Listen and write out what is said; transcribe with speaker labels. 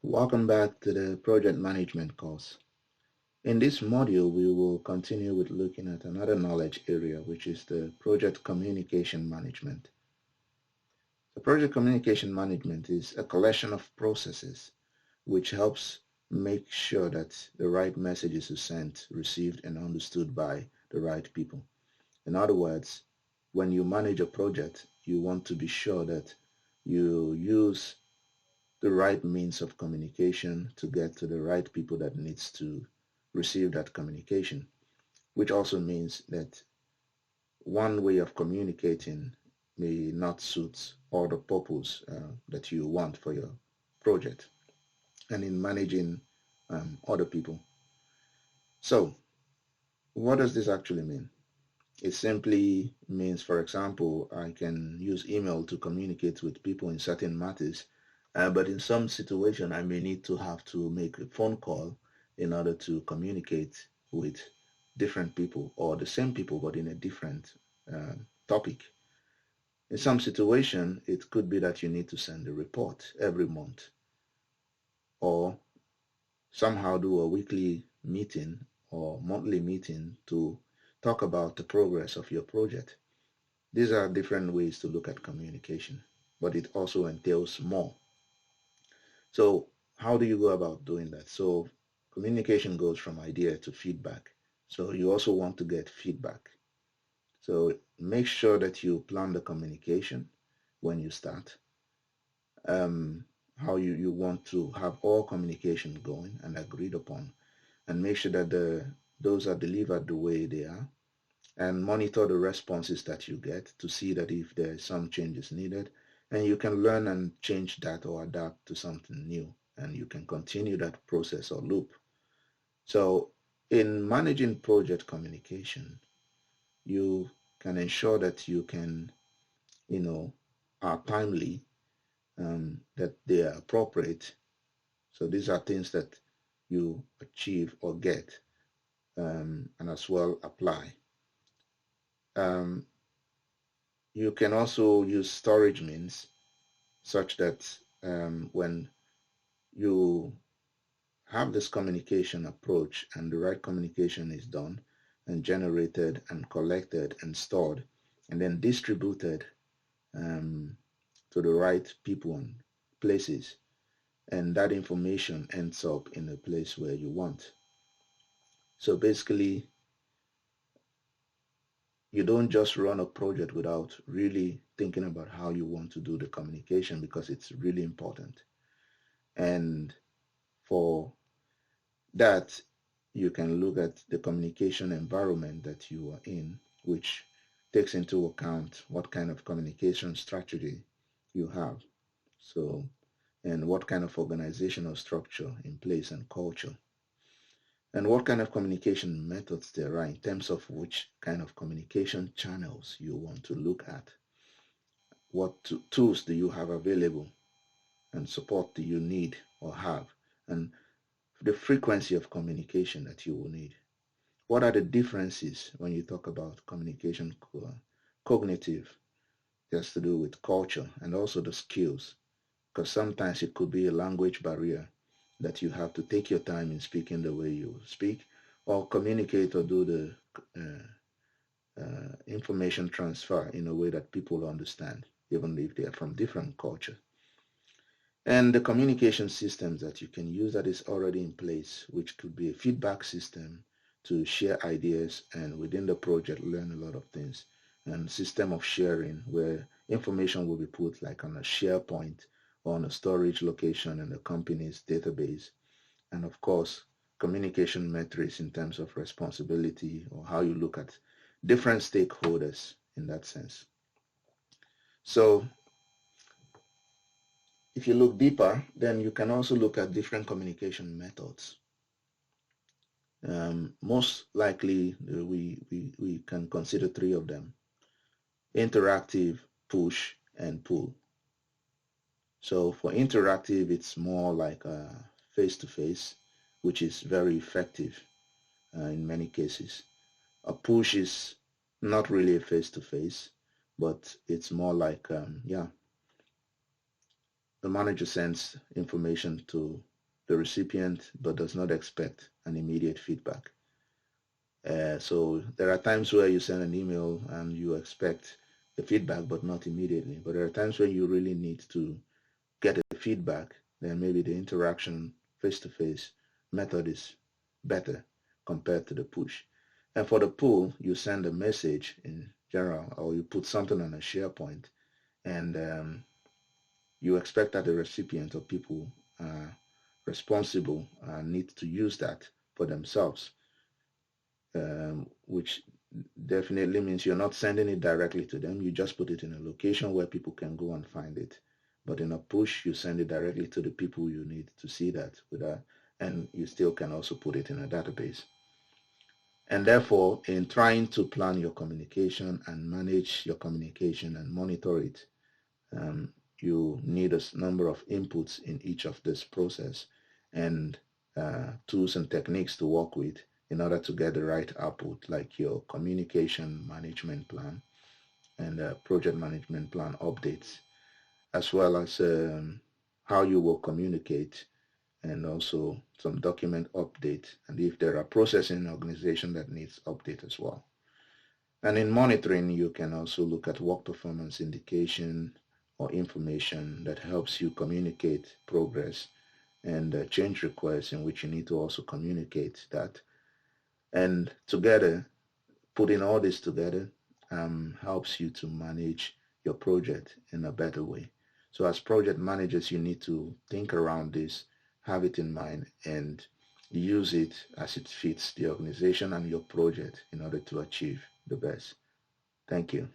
Speaker 1: Welcome back to the project management course. In this module, we will continue with looking at another knowledge area, which is the project communication management. The project communication management is a collection of processes which helps make sure that the right messages are sent, received, and understood by the right people. In other words, when you manage a project, you want to be sure that you use the right means of communication to get to the right people that needs to receive that communication, which also means that one way of communicating may not suit all the purpose that you want for your project and in managing other people. So what does this actually mean? It simply means, for example, I can use email to communicate with people in certain matters, but in some situation I may need to have to make a phone call in order to communicate with different people or the same people but in a different topic. In some situation, it could be that you need to send a report every month or somehow do a weekly meeting or monthly meeting to talk about the progress of your project. These are different ways to look at communication, but it also entails more. So how do you go about doing that? So communication goes from idea to feedback. So you also want to get feedback. So make sure that you plan the communication when you start. How you want to have all communication going and agreed upon, and make sure that those are delivered the way they are, and monitor the responses that you get to see that if there is some changes needed, and you can learn and change that or adapt to something new, and you can continue that process or loop. So in managing project communication, you can ensure that you can, are timely, that they are appropriate. So these are things that you achieve or get, and as well apply. Um, you can also use storage means such that when you have this communication approach and the right communication is done and generated and collected and stored and then distributed to the right people and places, and that information ends up in a place where you want. So basically, you don't just run a project without really thinking about how you want to do the communication, because it's really important. And for that, you can look at the communication environment that you are in, which takes into account what kind of communication strategy you have. So, and what kind of organizational structure in place and culture, and what kind of communication methods there are in terms of which kind of communication channels you want to look at. What tools do you have available and support do you need or have, and the frequency of communication that you will need. What are the differences when you talk about communication? Cognitive has to do with culture and also the skills, because sometimes it could be a language barrier that you have to take your time in speaking the way you speak, or communicate or do the information transfer in a way that people understand, even if they are from different culture. And the communication systems that you can use that is already in place, which could be a feedback system to share ideas and within the project learn a lot of things, and system of sharing where information will be put like on a SharePoint or on a storage location in the company's database, and of course communication metrics in terms of responsibility or how you look at different stakeholders in that sense. So if you look deeper, then you can also look at different communication methods. Most likely, we can consider three of them: interactive, push, and pull. So for interactive, it's more like face-to-face, which is very effective in many cases. A push is not really a face-to-face, but it's more like, the manager sends information to the recipient but does not expect an immediate feedback. So there are times where you send an email and you expect the feedback but not immediately. But there are times where you really need to get a feedback. Then maybe the interaction face-to-face method is better compared to the push. And for the pull, you send a message in general, or you put something on a SharePoint, and you expect that the recipient or people responsible need to use that for themselves, which definitely means you're not sending it directly to them. You just put it in a location where people can go and find it. But in a push, you send it directly to the people you need to see that and you still can also put it in a database. And therefore, in trying to plan your communication and manage your communication and monitor it, you need a number of inputs in each of this process and tools and techniques to work with in order to get the right output, like your communication management plan and project management plan updates, as well as how you will communicate, and also some document update, and if there are processes in the organization that needs update as well. And in monitoring, you can also look at work performance indication or information that helps you communicate progress and change requests, in which you need to also communicate that. And together, putting all this together helps you to manage your project in a better way. So as project managers, you need to think around this, have it in mind, and use it as it fits the organization and your project in order to achieve the best. Thank you.